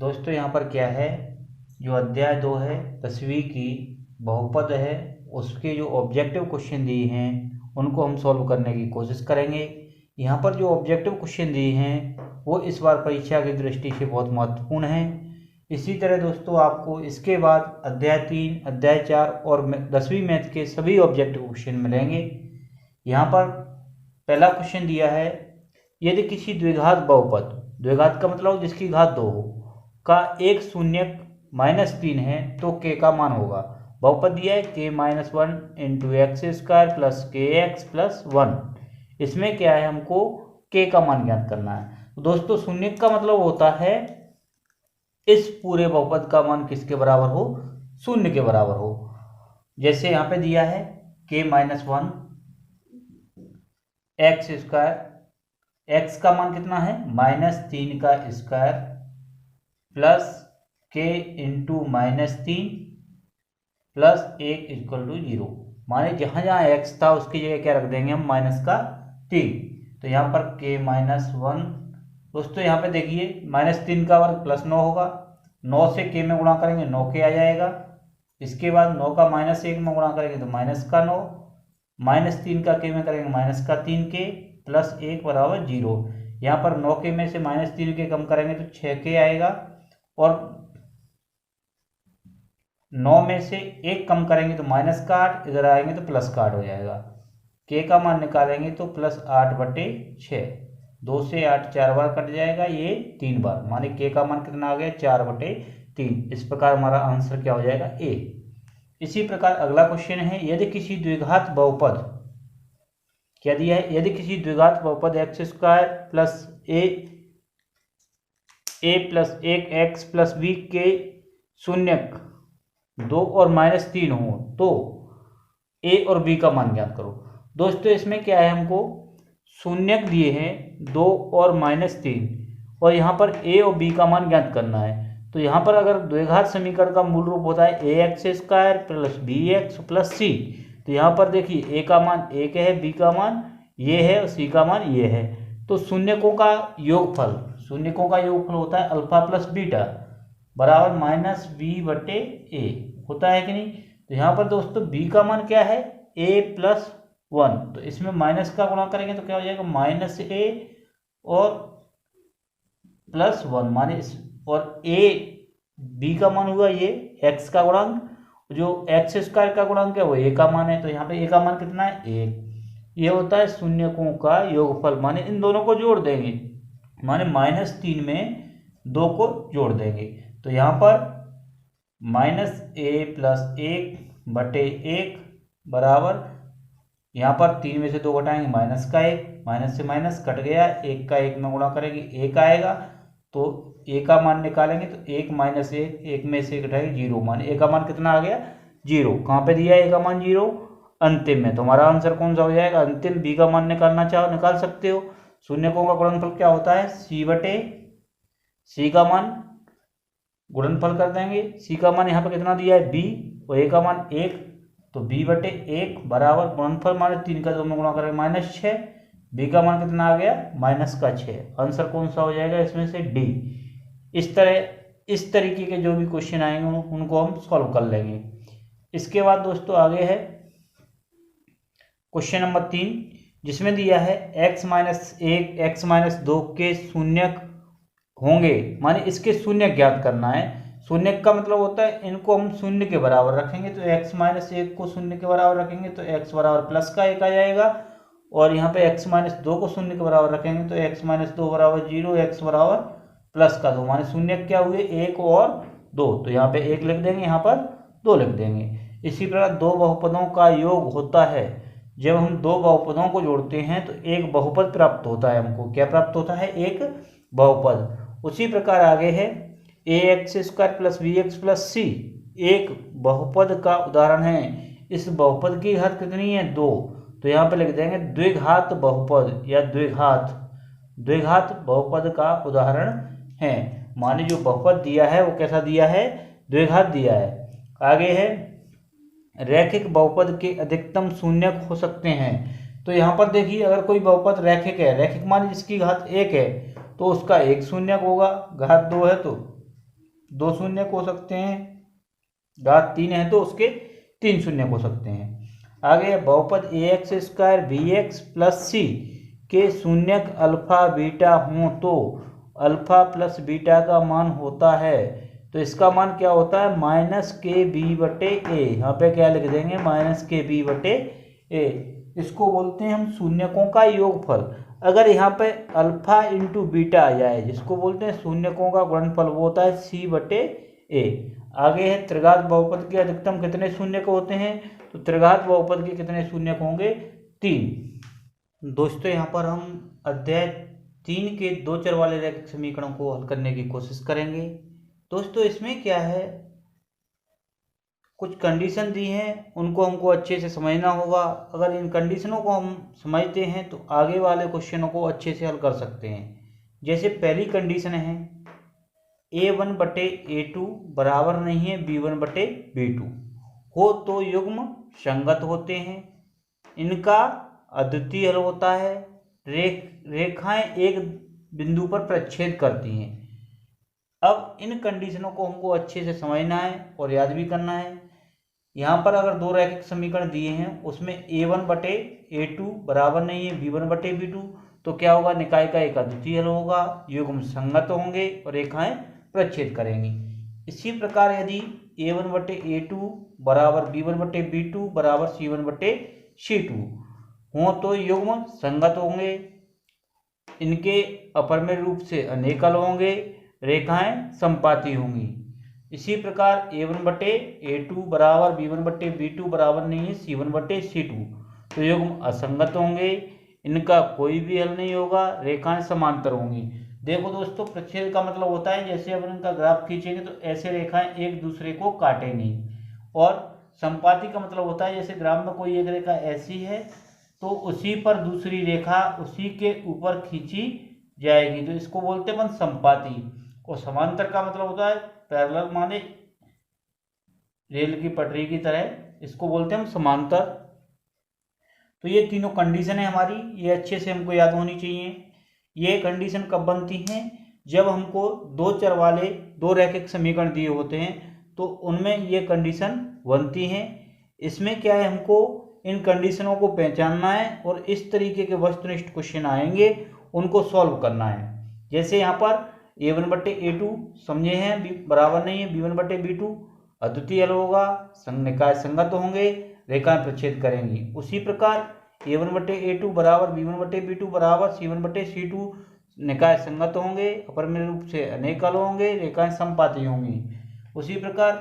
दोस्तों यहाँ पर क्या है, जो अध्याय 2 है 10वीं की बहुपद है, उसके जो ऑब्जेक्टिव क्वेश्चन दिए हैं उनको हम सॉल्व करने की कोशिश करेंगे। यहाँ पर जो ऑब्जेक्टिव क्वेश्चन दिए हैं वो इस बार परीक्षा की दृष्टि से बहुत महत्वपूर्ण है। इसी तरह दोस्तों आपको इसके बाद अध्याय 3, अध्याय 4 और 10वीं मैथ के सभी ऑब्जेक्टिव क्वेश्चन मिलेंगे। यहाँ पर पहला क्वेश्चन दिया है, यदि किसी द्विघात बहुपद, द्विघात का मतलब जिसकी घात 2 हो, का एक शून्यक -3 है तो k का मान होगा। बहुपद दिया है k-1 into x square plus के एक्स प्लस 1। इसमें क्या है, हमको k का मान ज्ञात करना है। तो दोस्तों शून्यक का मतलब होता है इस पूरे बहुपद का मान किसके बराबर हो, शून्य के बराबर हो। जैसे यहाँ पे दिया है k-1 एक्स स्क्वायर, एक्स का मान कितना है -3 का square plus k into -3 plus 1 equal to 0। माने जहाँ जहाँ x था उसकी जगह क्या रख देंगे हम, -3। तो यहाँ पर k-1, दोस्तों यहाँ पे देखिए -3 का वर्ग +9 होगा, 9 से k में गुणा करेंगे 9k आ जाएगा। इसके बाद 9 का -1 में गुणा करेंगे तो -9, -3 का k में करेंगे -3k प्लस 1 बराबर 0। यहाँ पर 9k में से -3k कम करेंगे तो 6k आएगा, और 9 में से 1 कम करेंगे तो -8, इधर आएंगे तो +8 हो जाएगा। k का मान निकालेंगे तो +8/6, 2 से 8 4 बार कट जाएगा, ये 3 बार, माने k का मान कितना आ गया 4/3। इस प्रकार हमारा आंसर क्या हो जाएगा, a। इसी प्रकार अगला क्वेश्चन है, यदि किसी द्विघात बहुपद, क्या दिया है, यदि किसी द्विघात बहुपद x square plus a plus 1x plus b के शून्यक 2 और -3 हो तो a और b का मान ज्ञात करो। दोस्तों इसमें क्या है, हमको शून्यक दिए हैं 2 और -3, और यहाँ पर a और b का मान ज्ञात करना है। तो यहाँ पर अगर द्विघात समीकरण का मूल रूप होता है ax square plus bx plus c, तो यहाँ पर देखिए a का मान 1 है, b का मान ये है और c का मान ये है। तो शून्यकों का योगफल, शून्यकों का योगफल होता है अल्फा प्लस बीटा बराबर -b/a, होता है कि नहीं। तो यहाँ पर दोस्तों b का मान क्या है, a+1, तो इसमें माइनस का गुणा करेंगे तो क्या हो जाएगा, -a और +1, माने और a b का मान हुआ ये x का गुणांक, जो x स्क्वायर का गुणांक है वो a का मान है। तो यहाँ पे a का मान कितना है, 1। ये होता है शून्यकों का योगफल, माने इन दोनों को जोड़ देंगे, माने -3 में 2 को जोड़ देंगे। तो यहाँ पर -a+1/1 बराबर, यहाँ पर 3 में से 2 घटाएंगे -1, माइनस से माइनस कट गया, 1 का 1 में गुणा करेंगे 1 आएगा, तो a का मान निकालेंगे तो 1 - 1, 1 में से घटाएंगे 0, माने a का मान कितना आ गया, 0। कहाँ पे दिया है a का मान 0, अंतिम में। तो हमारा आंसर कौन सा हो जाएगा, अंतिम b का मान निकालना चाहो निकाल सकते हो। शून्यकों का गुणनफल क्या होता है, c का मान गुणनफल कर देंगे, c का मान यहाँ पे कितना दिया है b, और a का मान 1, तो b/1 बराबर गुणनफल माने 3 का 2 में गुणा करेंगे -6, b का मान कितना आ गया -6। आंसर कौन सा हो जाएगा इसमें से, d। इस तरीके के जो भी क्वेश्चन आएंगे उनको हम सॉल्व कर लेंगे। इसके बाद दोस्तों आगे है क्वेश्चन नंबर 3, जिसमें दिया है x-1 x-2 के शून्यक होंगे, माने इसके शून्यक ज्ञात करना है। शून्यक का मतलब होता है इनको हम शून्य के बराबर रखेंगे, तो x-1 को शून्य के बराबर रखेंगे तो x बराबर +1 आ जाएगा, और यहाँ पे x-2 को शून्य के बराबर रखेंगे तो x-2 बराबर 0, x बराबर +2, माने शून्यक क्या हुए 1 और 2, तो यहाँ पे 1 लिख देंगे, यहाँ पर 2 लिख देंगे। इसी प्रकार दो बहुपदों का योग होता है, जब हम दो बहुपदों को जोड़ते हैं तो एक बहुपद प्राप्त होता है। हमको क्या प्राप्त होता है, एक बहुपद। उसी प्रकार आगे है ax² plus bx plus c, एक बहुपद का उदाहरण है। इस बहुपद की घात कितनी है, 2, तो यहाँ पे लिख देंगे द्विघात बहुपद या द्विघात बहुपद का उदाहरण है। माने जो बहुपद दिया है वो कैसा दिया है, द्विघात दिया है। आगे है रैखिक बहुपद के अधिकतम शून्यक हो सकते हैं। तो यहाँ पर देखिए अगर कोई बहुपद रैखिक है, रैखिक माने जिसकी घात 1 है तो उसका एक शून्यक होगा, घात 2 है तो 2 शून्य हो सकते हैं, घात 3 है तो उसके 3 शून्य हो सकते हैं। आगे बहुपद ax² bx प्लस c के शून्यक अल्फा बीटा हों तो अल्फा प्लस बीटा का मान होता है, तो इसका मान क्या होता है -kb/a। यहाँ पे क्या लिख देंगे -kb/a। इसको बोलते हैं हम शून्यकों का योगफल। अगर यहाँ पे अल्फा इंटू बीटा आ जाए, जिसको बोलते हैं शून्यकों का गुणनफल, वो होता है c/a। आगे है त्रिघात बहुपद के अधिकतम कितने शून्यक होते हैं, तो त्रिघात बहुपद के कितने शून्यक होंगे 3। दोस्तों यहाँ पर हम अध्याय 3 के 2 चर वाले रैखिक समीकरणों को हल करने की कोशिश करेंगे। दोस्तों इसमें क्या है, कुछ कंडीशन दी हैं, उनको हमको अच्छे से समझना होगा। अगर इन कंडीशनों को हम समझते हैं तो आगे वाले क्वेश्चनों को अच्छे से हल कर सकते हैं। जैसे पहली कंडीशन है a1/a2 बराबर नहीं है b1/b2 हो तो युग्म संगत होते हैं, इनका अद्वितीय हल होता है, रेखाएं एक बिंदु पर प्रच्छेद करती हैं। अब इन कंडीशनों को हमको अच्छे से समझना है और याद भी करना है। यहाँ पर अगर 2 रैखिक समीकरण दिए हैं, उसमें a1/a2 बराबर नहीं है b1/b2, तो क्या होगा, निकाय का एक अद्वितीय हल होगा, युग्म संगत होंगे और रेखाएं प्रच्छेद करेंगी। इसी प्रकार यदि a1/a2 बराबर b1/b2 बराबर c1/c2 हो तो युग्म संगत होंगे, इनके अपरिमेय रूप से अनेक हल होंगे, रेखाएं संपाती होंगी। इसी प्रकार a1/a2 बराबर b1/b2 बराबर नहीं है c1/c2, तो युग्म असंगत होंगे, इनका कोई भी हल नहीं होगा, रेखाएं समांतर होंगी। देखो दोस्तों, प्रच्छेद का मतलब होता है जैसे अपन इनका ग्राफ खींचेंगे तो ऐसे रेखाएं एक दूसरे को काटेंगी, और संपाती का मतलब होता है जैसे ग्राफ में कोई एक रेखा ऐसी है तो उसी पर दूसरी रेखा उसी के ऊपर खींची जाएगी, तो इसको बोलते हैं अपन संपाती। और समांतर का मतलब होता है पैरेलल, माने रेल की पटरी की तरह, इसको बोलते हैं हम समांतर। तो ये तीनों कंडीशन है हमारी, ये अच्छे से हमको याद होनी चाहिए। ये कंडीशन कब बनती हैं, जब हमको 2 चर वाले 2 रैखिक समीकरण दिए होते हैं तो उनमें ये कंडीशन बनती हैं। इसमें क्या है, हमको इन कंडीशनों को पहचानना है और इस तरीके के वस्तुनिष्ठ क्वेश्चन आएंगे उनको सॉल्व करना है। जैसे यहाँ पर a1/a2 समझे हैं बराबर नहीं है b1/b2, अद्वितीय हल होगा, निकाय संगत होंगे, रेखाएं प्रच्छेद करेंगी। उसी प्रकार a1/a2 बराबर b1/b2 बराबर c1/c2, निकाय संगत होंगे, अपरिमेय रूप से अनेक हल होंगे, रेखाएं संपाती होंगी। उसी प्रकार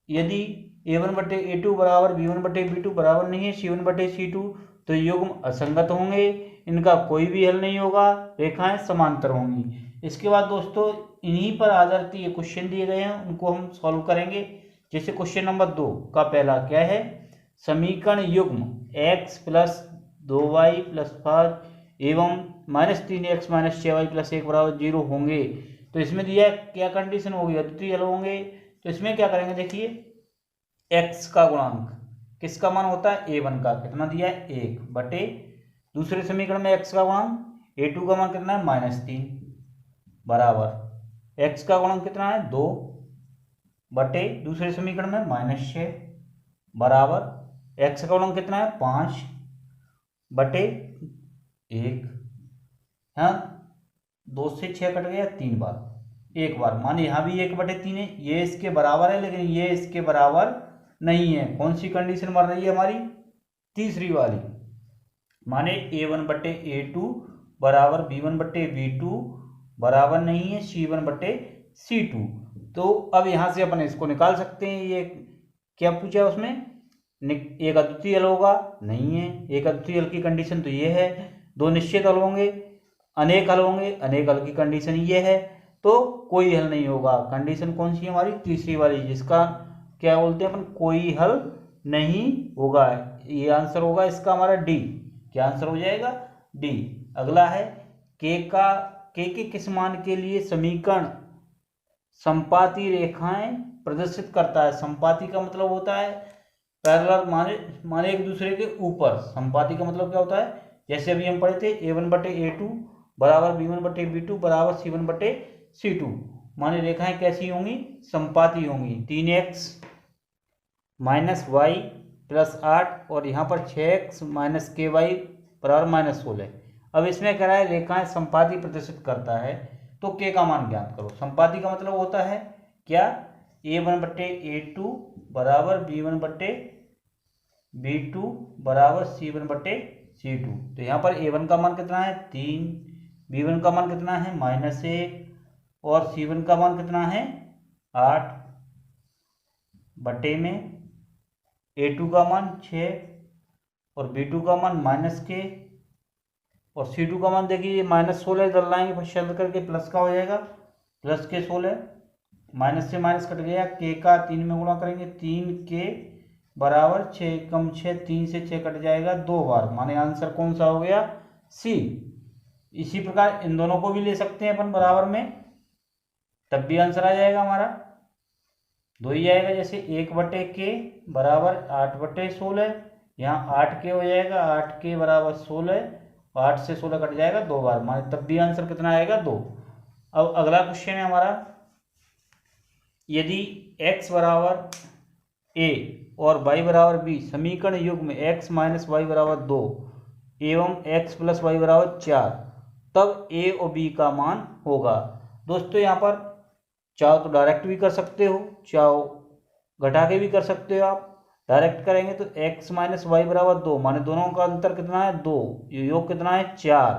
यदि a1/a2 बराबर b1/b2 बराबर नहीं है c1/c2, तो युग्म असंगत होंगे, इनका कोई भी हल नहीं होगा, रेखाएं समांतर होंगी। इसके बाद दोस्तों इन्हीं पर आधारित ये क्वेश्चन दिए गए हैं, उनको हम सॉल्व करेंगे। जैसे क्वेश्चन नंबर 2 का पहला क्या है, समीकरण युग्म x + 2y + 5 एवं -3x - 6y + 1 बराबर 0 होंगे, तो इसमें दिया क्या कंडीशन होगी, अद्वितीय हल होंगे। तो इसमें क्या करेंगे, देखिए x का गुणांक किसका मान होता है, a1 का, कितना दिया है 1 बटे, दूसरे समीकरण में x का गुणांक a2 का मान कितना है -3 बराबर x का गुणांक कितना है 2 बटे, दूसरे समीकरण में -6 बराबर x का गुणांक कितना है 5 बटे 1। हाँ, 2 से 6 कट गया 3 बार, एक बार, माने यहाँ भी 1/3 है, ये इसके बराबर है लेकिन ये इसके बराबर नहीं है। कौन सी कंडीशन बन रही है हमारी, तीसरी वाली, माने a1/a2 बराबर b1/b2 बराबर नहीं है c1/c2। तो अब यहाँ से अपन इसको निकाल सकते हैं। ये क्या पूछा है उसमें, एक अद्वितीय हल होगा, नहीं है, एक अद्वितीय हल की कंडीशन तो ये है, 2 निश्चित हल होंगे, अनेक हल होंगे, अनेक हल की कंडीशन ये है, तो कोई हल नहीं होगा। कंडीशन कौन सी है हमारी, तीसरी वाली, जिसका क्या बोलते हैं अपन, कोई हल नहीं होगा। ये आंसर होगा इसका हमारा डी। क्या आंसर हो जाएगा, डी। अगला है के के किस मान के लिए समीकरण संपाती रेखाएं प्रदर्शित करता है। संपाती का मतलब होता है पैरेलल, माने एक दूसरे के ऊपर। संपाती का मतलब क्या होता है, जैसे अभी हम पढ़े थे a1/a2 बराबर b1/b2 बराबर c1/c2, माने रेखाएं कैसी होंगी, संपाती होंगी। 3x माइनस वाई प्लस 8 और यहाँ पर 6x माइनस के वाई बराबर माइनस 16। अब इसमें कह रहा है रेखाएं संपाती प्रदर्शित करता है तो के का मान ज्ञात करो। संपाती का मतलब होता है क्या, a1/a2 बराबर b1/b2 बराबर c1/c2। तो यहाँ पर a1 का मान कितना है 3, b1 का मान कितना है -1 और c1 का मान कितना है 8 बटे में a2 का मान 6 और b2 का मान -k और c2 का मान देखिए -16 डल लाएंगे पश्चात करके प्लस का हो जाएगा प्लस के 16, माइनस से माइनस कट गया, के का 3 में गुणा करेंगे 3k बराबर 6 कम 6 3 से 6 कट जाएगा 2 बार, माने आंसर कौन सा हो गया सी। इसी प्रकार इन दोनों को भी ले सकते हैं अपन बराबर में, तब भी आंसर आ जाएगा हमारा 2 ही आएगा। जैसे 1/k बराबर 8/16, यहाँ 8k हो जाएगा, 8k बराबर 16, 8 से 16 कट जाएगा 2 बार, माने तब भी आंसर कितना आएगा 2। अब अगला क्वेश्चन है हमारा, यदि x बराबर a और y बराबर b समीकरण युग्म x माइनस वाई बराबर 2 एवं x प्लस वाई बराबर 4, तब a और b का मान होगा। दोस्तों यहाँ पर चाहो तो डायरेक्ट भी कर सकते हो, चाहो घटा के भी कर सकते हो। आप डायरेक्ट करेंगे तो x माइनस वाई बराबर 2, माने दोनों का अंतर कितना है 2, योग कितना है 4,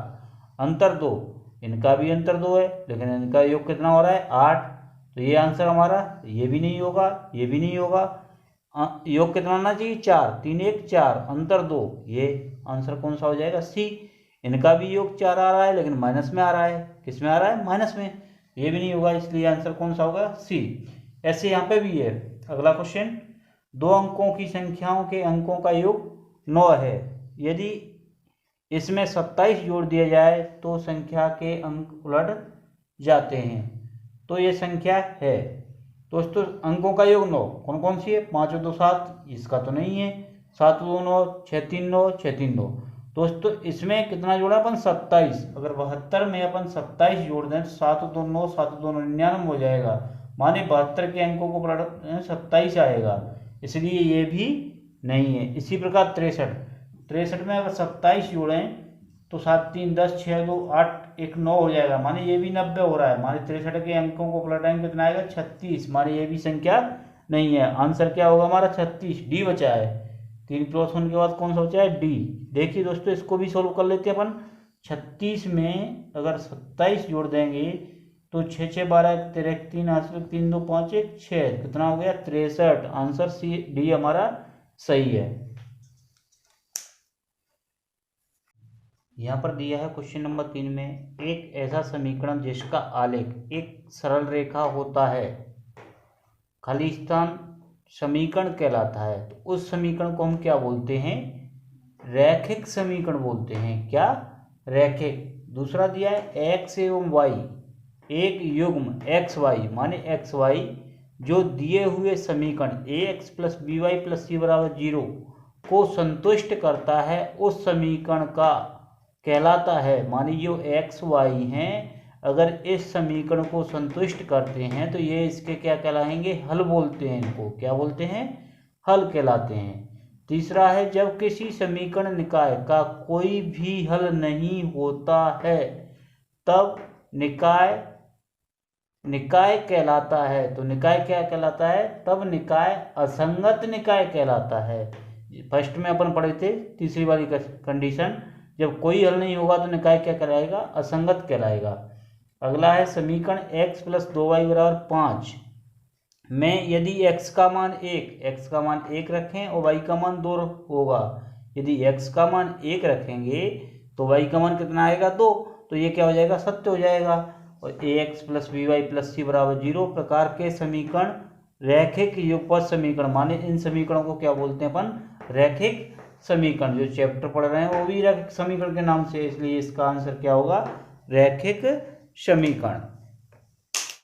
अंतर 2, इनका भी अंतर 2 है लेकिन इनका योग कितना हो रहा है 8। तो ये आंसर हमारा, ये भी नहीं होगा, ये भी नहीं होगा, योग कितना आना चाहिए 4, 3 1 4 अंतर 2, ये आंसर कौन सा हो जाएगा सी। इनका भी योग 4 आ रहा है लेकिन माइनस में आ रहा है, किस में आ रहा है माइनस में, ये भी नहीं होगा, इसलिए आंसर कौन सा होगा सी। ऐसे यहाँ पे भी है। अगला क्वेश्चन, 2 अंकों की संख्याओं के अंकों का योग 9 है, यदि इसमें 27 जोड़ दिया जाए तो संख्या के अंक उलट जाते हैं, तो ये संख्या है। दोस्तों अंकों का योग 9 कौन कौन सी है, 5 और 2 7, इसका तो नहीं है, 7 और 2 9, 6 3 9, 6 3 9। दोस्तों इसमें कितना जोड़ा अपन 27, अगर 72 में अपन 27 जोड़ दें तो 7 और 2 9, 7 और 2 99 हो जाएगा, माने 72 के अंकों को पलट 27 आएगा, इसलिए ये भी नहीं है। इसी प्रकार 63 में अगर 27 जोड़ें तो 7 3 10 6 2 8 1 9 हो जाएगा, माने ये भी 90 हो रहा है, माने 63 के अंकों को पलटाएंगे कितना आएगा 36, माने ये भी संख्या नहीं है। आंसर क्या होगा हमारा 36, डी बचा है। 3 क्रॉस होने के बाद कौन सा बचा है डी। देखिए दोस्तों इसको भी सोल्व कर लेते हैं अपन। 36 में अगर 27 जोड़ देंगे तो 6 6 12 13 3 आंसर 3 2 5 1 6, कितना हो गया 63। आंसर सी डी हमारा सही है। यहाँ पर दिया है क्वेश्चन नंबर 3 में, एक ऐसा समीकरण जिसका आलेख एक सरल रेखा होता है खाली स्थान समीकरण कहलाता है, तो उस समीकरण को हम क्या बोलते हैं, रैखिक समीकरण बोलते हैं। क्या, रैखिक। दूसरा दिया है x एवं y एक युग्म x y माने x y जो दिए हुए समीकरण ax plus B Y plus C बराबर 0 को संतुष्ट करता है, उस समीकरण का कहलाता है। माने जो एक्स वाई हैं अगर इस समीकरण को संतुष्ट करते हैं तो ये इसके क्या कहलाएंगे, हल बोलते हैं। इनको क्या बोलते हैं, हल कहलाते हैं। तीसरा है, जब किसी समीकरण निकाय का कोई भी हल नहीं होता है तब निकाय कहलाता है। तो निकाय क्या कहलाता है, तब निकाय असंगत निकाय कहलाता है। फर्स्ट में अपन पढ़े थे तीसरी वाली कंडीशन, जब कोई हल नहीं होगा तो निकाय क्या कहलाएगा, असंगत कहलाएगा। अगला है समीकरण x प्लस 2y बराबर 5 में यदि x का मान 1 रखें और y का मान 2 होगा, यदि x का मान 1 रखेंगे तो y का मान कितना आएगा 2, तो ये क्या हो जाएगा, सत्य हो जाएगा। और ax plus B Y plus C बराबर 0 प्रकार के समीकरण रैखिक युगपत समीकरण, माने इन समीकरणों को क्या बोलते हैं अपन, रैखिक समीकरण। जो चैप्टर पढ़ रहे हैं वो भी रैखिक समीकरण के नाम से, इसलिए इसका आंसर क्या होगा, रैखिक समीकरण।